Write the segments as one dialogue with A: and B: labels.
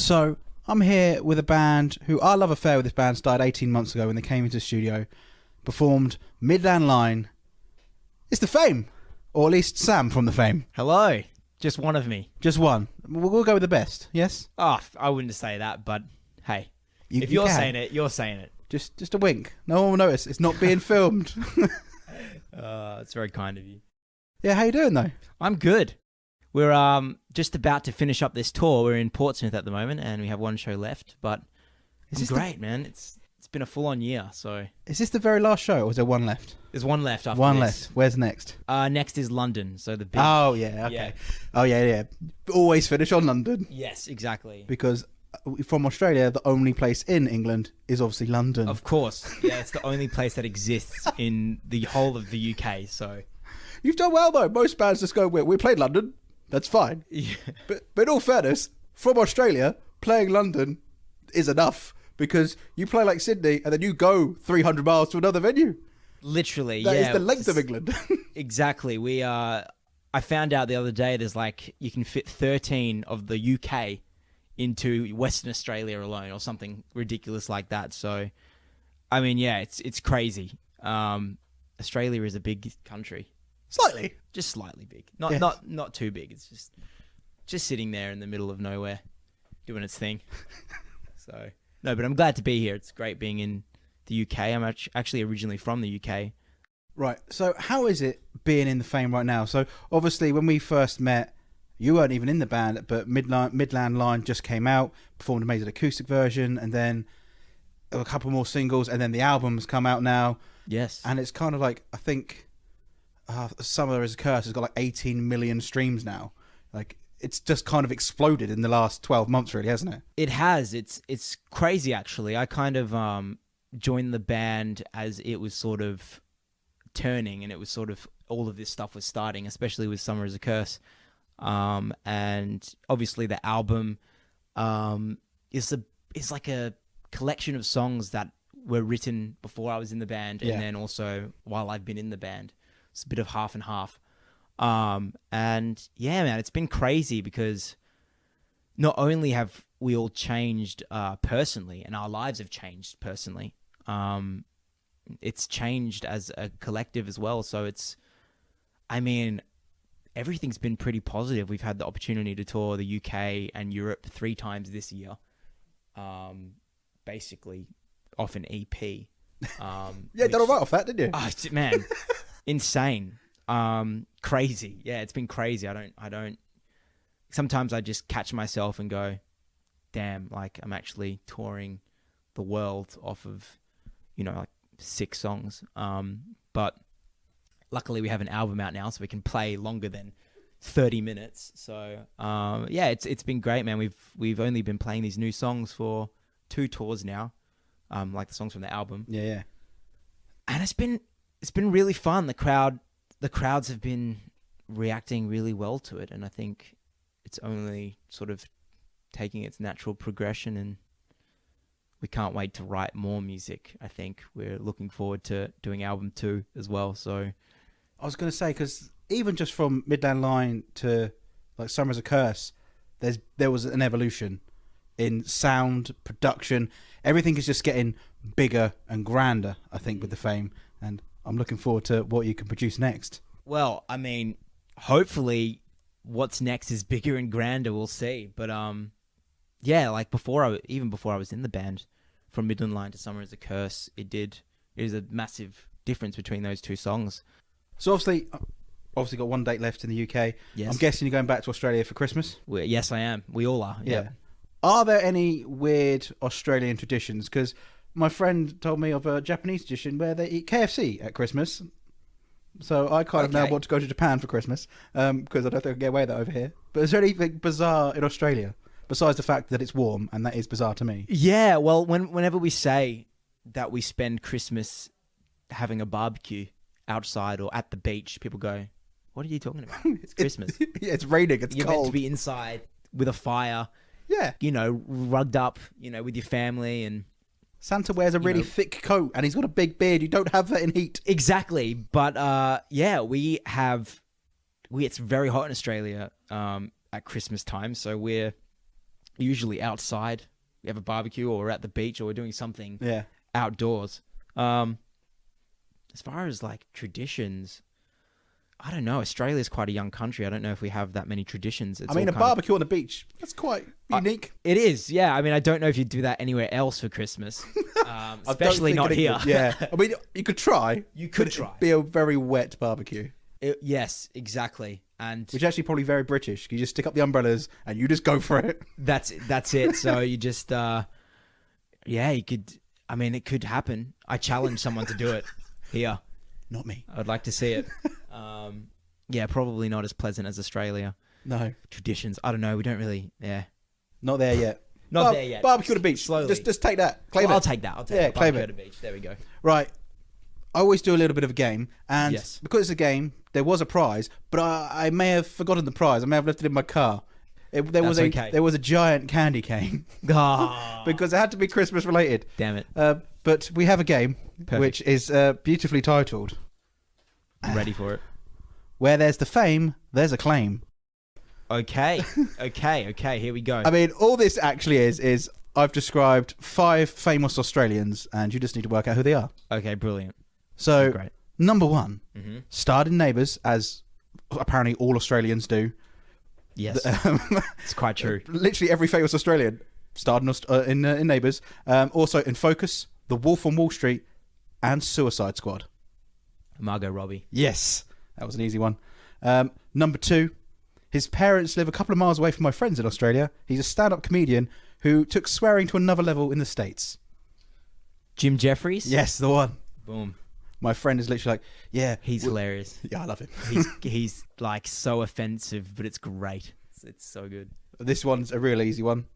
A: So I'm here with a band who our love affair with this band started 18 months ago when they came into the studio, performed Midland Line. It's the Faim, or at least Sam from the Faim.
B: Hello. Just one of me.
A: Just one. We'll go with the best, yes?
B: Oh, I wouldn't say that, but hey, if you're saying it, you're saying it.
A: Just a wink. No one will notice. It's not being filmed.
B: It's very kind of you.
A: Yeah, how you doing though?
B: I'm good. We're just about to finish up this tour. We're in Portsmouth at the moment, and we have one show left. But it's great, man. It's been a full-on year. So
A: is this the very last show, or is there one left?
B: There's one left after
A: one
B: this.
A: left. Where's next?
B: Next is London. So the big.
A: Oh yeah, okay. Yeah. Oh yeah. Always finish on London.
B: Yes, exactly.
A: Because from Australia, the only place in England is obviously London.
B: Of course. Yeah, it's the only place that exists in the whole of the UK. So
A: you've done well though. Most bands just go, we played London. That's fine.
B: Yeah.
A: But in all fairness, from Australia, playing London is enough because you play like Sydney and then you go 300 miles to another venue.
B: Literally,
A: That is the length of England.
B: Exactly. I found out the other day there's you can fit 13 of the UK into Western Australia alone or something ridiculous like that. So, I mean, yeah, it's crazy. Australia is a big country.
A: Slightly.
B: Just slightly big. Not too big. It's just sitting there in the middle of nowhere doing its thing. So, no, but I'm glad to be here. It's great being in the UK. I'm actually originally from the UK.
A: Right. So how is it being in the Faim right now? So obviously when we first met, you weren't even in the band, but Midland Line just came out, performed an amazing acoustic version, and then a couple more singles, and then the album's come out now.
B: Yes.
A: And it's kind of like, I think Summer is a Curse has got like 18 million streams now. Like it's just kind of exploded in the last 12 months really, hasn't it?
B: It has. It's crazy actually. I kind of joined the band as it was sort of turning and it was sort of all of this stuff was starting, especially with Summer is a Curse. And obviously the album is like a collection of songs that were written before I was in the band and then also while I've been in the band. It's a bit of half and half. And yeah, man, it's been crazy because not only have we all changed personally and our lives have changed personally, it's changed as a collective as well. So everything's been pretty positive. We've had the opportunity to tour the UK and Europe 3 times this year, basically off an EP.
A: Yeah, done all right off that, didn't you?
B: Oh, man, insane, crazy. Yeah, it's been crazy. I don't. Sometimes I just catch myself and go, "Damn!" Like I'm actually touring the world off of, like 6 songs. But luckily we have an album out now, so we can play longer than 30 minutes. So yeah, it's been great, man. We've only been playing these new songs for 2 tours now, like the songs from the album.
A: Yeah.
B: And it's been really fun. The crowds have been reacting really well to it, and I think it's only sort of taking its natural progression, and we can't wait to write more music. I think we're looking forward to doing album 2 as well. So
A: I was going to say, because even just from Midland Line to like Summer is a Curse, there was an evolution in sound, production. Everything is just getting bigger and grander, I think, with the Faim. And I'm looking forward to what you can produce next.
B: Well, I mean, hopefully what's next is bigger and grander. We'll see. But yeah, like even before I was in the band, from Midland Line to Summer is a Curse, it is a massive difference between those 2 songs.
A: So obviously got 1 date left in the UK. Yes. I'm guessing you're going back to Australia for Christmas?
B: Yes, I am. We all are.
A: Yeah. Are there any weird Australian traditions? Because my friend told me of a Japanese tradition where they eat KFC at Christmas. So I kind of now want to go to Japan for Christmas because I don't think I can get away with that over here. But is there anything bizarre in Australia besides the fact that it's warm, and that is bizarre to me?
B: Yeah, well, whenever we say that we spend Christmas having a barbecue outside or at the beach, people go, "What are you talking about? It's Christmas."
A: Yeah, it's raining. It's
B: You're
A: cold.
B: meant to be inside with a fire.
A: Yeah.
B: Rugged up, with your family. And
A: Santa wears a really thick coat and he's got a big beard. You don't have that in heat.
B: Exactly. But yeah, it's very hot in Australia at Christmas time. So we're usually outside. We have a barbecue, or we're at the beach, or we're doing something
A: Yeah.
B: outdoors. As far as like traditions, I don't know. Australia's quite a young country. I don't know if we have that many traditions. It's
A: I mean,
B: all
A: a barbecue on the beach, that's quite unique.
B: It is, yeah. I mean, I don't know if you do that anywhere else for Christmas, especially not here.
A: Yeah. I mean, you could try.
B: You could
A: but
B: try.
A: It'd be a very wet barbecue.
B: Yes, exactly. And
A: Which is actually probably very British. You just stick up the umbrellas and you just go for it.
B: that's it. So you just, you could. I mean, it could happen. I challenge someone to do it here.
A: Not me.
B: I'd like to see it. Yeah, probably not as pleasant as Australia.
A: No.
B: Traditions. I don't know. We don't really. Yeah.
A: Not there yet.
B: Not there yet.
A: Barbecue at the beach.
B: Slowly.
A: Just take that. Claim
B: Well,
A: it.
B: I'll take that.
A: Claim
B: Barbecue
A: it.
B: at the beach. There we go.
A: Right. I always do a little bit of a game. And
B: Yes.
A: because it's a game, there was a prize. But I may have forgotten the prize. I may have left it in my car. There was a giant candy cane.
B: Ah,
A: Because it had to be Christmas related.
B: damn it.
A: But we have a game
B: Perfect.
A: which is beautifully titled
B: I'm ready for it.
A: Where There's the Fame, There's a Claim.
B: Okay. Here we go.
A: I mean, all this actually is I've described 5 famous Australians and you just need to work out who they are.
B: Okay, brilliant.
A: So,
B: Great.
A: number 1,
B: Mm-hmm.
A: starred in Neighbours, as apparently all Australians do.
B: Yes, it's quite true.
A: Literally every famous Australian starred in Neighbours. Also in Focus, The Wolf on Wall Street, and Suicide Squad.
B: Margot Robbie.
A: Yes, that was an easy one. Number 2, his parents live a couple of miles away from my friends in Australia. He's a stand-up comedian who took swearing to another level in the States.
B: Jim Jeffries.
A: Yes, the one.
B: Boom.
A: My friend is literally like, yeah.
B: He's hilarious.
A: Yeah, I love him.
B: He's like so offensive, but it's great. It's so good.
A: This one's a real easy one.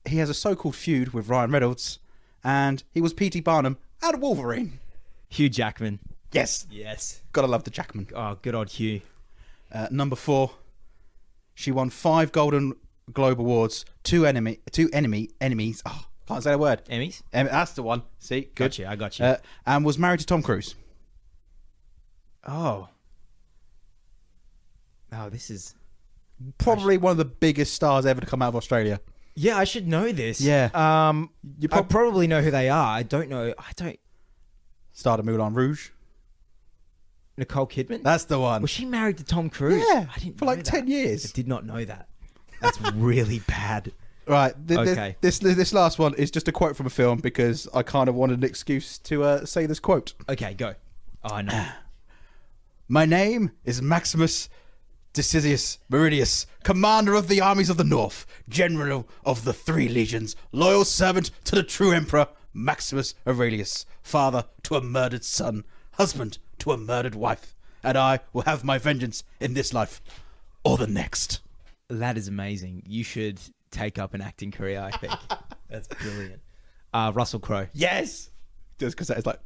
A: He has a so-called feud with Ryan Reynolds, and he was P.T. Barnum and Wolverine.
B: Hugh Jackman.
A: Yes.
B: Yes.
A: Gotta love the Jackman.
B: Oh, good old Hugh.
A: Number 4, she won 5 Golden Globe Awards, 2 enemies. Oh, can't say the word.
B: Emmys?
A: That's the one. See, good.
B: I got you.
A: And was married to Tom Cruise.
B: Oh, this is...
A: Probably one of the biggest stars ever to come out of Australia.
B: Yeah, I should know this.
A: Yeah.
B: I probably know who they are. I don't know.
A: Starred in Moulin Rouge.
B: Nicole Kidman?
A: That's the one.
B: Was she married to Tom Cruise?
A: Yeah,
B: I didn't
A: for
B: know
A: like
B: that.
A: 10 years.
B: I did not know that. That's really bad.
A: Right.
B: Okay.
A: This last one is just a quote from a film because I kind of wanted an excuse to say this quote.
B: Okay, go. Oh, I know.
A: My name is Maximus Decidius Meridius, commander of the armies of the north, general of the 3 legions, loyal servant to the true emperor, Maximus Aurelius, father to a murdered son, husband to a murdered wife, and I will have my vengeance in this life or the next.
B: That is amazing. You should take up an acting career, I think. That's brilliant. Russell Crowe.
A: Yes! Just because that is like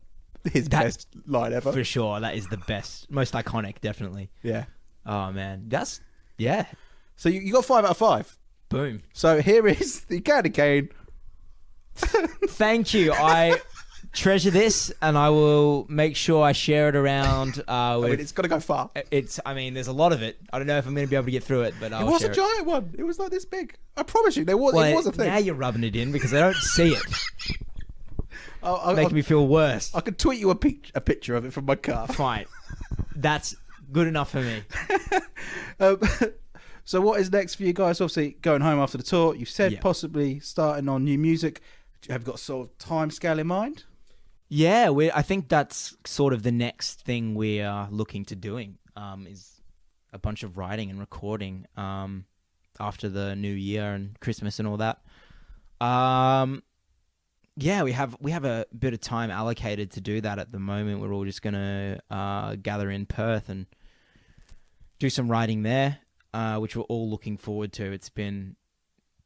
A: his best line ever.
B: For sure. That is the best. Most iconic, definitely.
A: Yeah.
B: Oh, man. Yeah.
A: So you got 5 out of 5.
B: Boom.
A: So here is the candy cane.
B: Thank you. I treasure this, and I will make sure I share it around.
A: I mean, it's got to go far.
B: There's a lot of it. I don't know if I'm going to be able to get through it, but I'll
A: It was
B: share
A: a giant one. It was like this big. I promise you, it was a thing.
B: Now you're rubbing it in because I don't see it. Making me feel worse.
A: I could tweet you a picture of it from my car.
B: Fine. That's good enough for me.
A: So what is next for you guys? Obviously, going home after the tour. You said possibly starting on new music. Have you got sort of time scale in mind?
B: Yeah, I think that's sort of the next thing we are looking to doing, is a bunch of writing and recording after the New Year and Christmas and all that. Yeah, we have a bit of time allocated to do that at the moment. We're all just going to gather in Perth and do some writing there, which we're all looking forward to.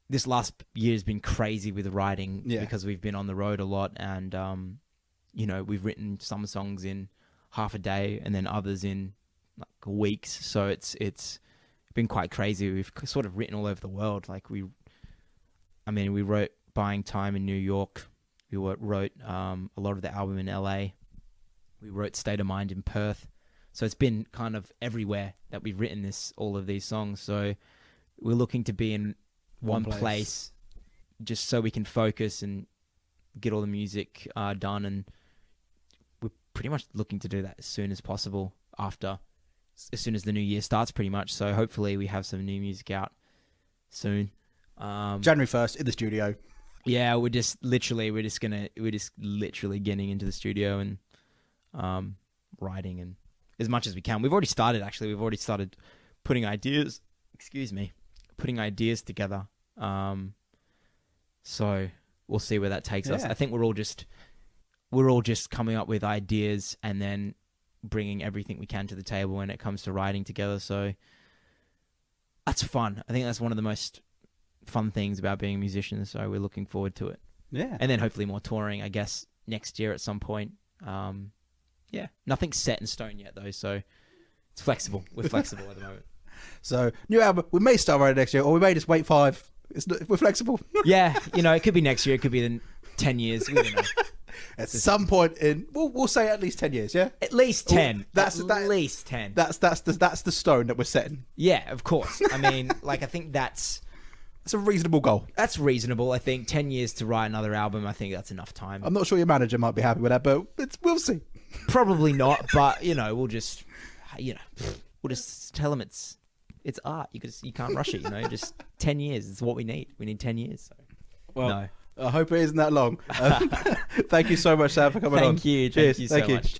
B: This last year has been crazy with writing because we've been on the road a lot, and we've written some songs in half a day and then others in like weeks. So it's been quite crazy. We've sort of written all over the world. Like we wrote Buying Time in New York. We wrote a lot of the album in LA. We wrote State of Mind in Perth. So it's been kind of everywhere that we've written all of these songs. So we're looking to be in one place, just so we can focus and get all the music done. And we're pretty much looking to do that as soon as possible as soon as the new year starts, pretty much. So hopefully we have some new music out soon.
A: January 1st in the studio.
B: Yeah, we're just literally getting into the studio and writing and as much as we can. We've already started, actually. We've already started putting ideas together. So we'll see where that takes us. I think we're all just coming up with ideas and then bringing everything we can to the table when it comes to writing together. So that's fun. I think that's one of the most fun things about being a musician. So we're looking forward to it.
A: Yeah.
B: And then hopefully more touring, I guess, next year at some point. Yeah. Nothing's set in stone yet, though. So it's flexible. We're flexible at the moment.
A: So new album, we may start writing next year, or we may just wait 5. We're flexible.
B: Yeah. It could be next year. It could be in 10 years. We don't know.
A: At some point in, we'll say at least 10 years, yeah?
B: At least 10.
A: At
B: least 10.
A: That's the stone that we're setting.
B: Yeah, of course. I mean, I think that's
A: a reasonable goal.
B: That's reasonable. I think 10 years to write another album, I think that's enough time.
A: I'm not sure your manager might be happy with that, but we'll see.
B: Probably not, but, we'll just tell them it's art. You can't rush it, just 10 years is what we need. We need 10 years. So.
A: Well,
B: no.
A: I hope it isn't that long. Thank you so much, Sam, for coming on.
B: Thank you. Cheers. Thank you so much.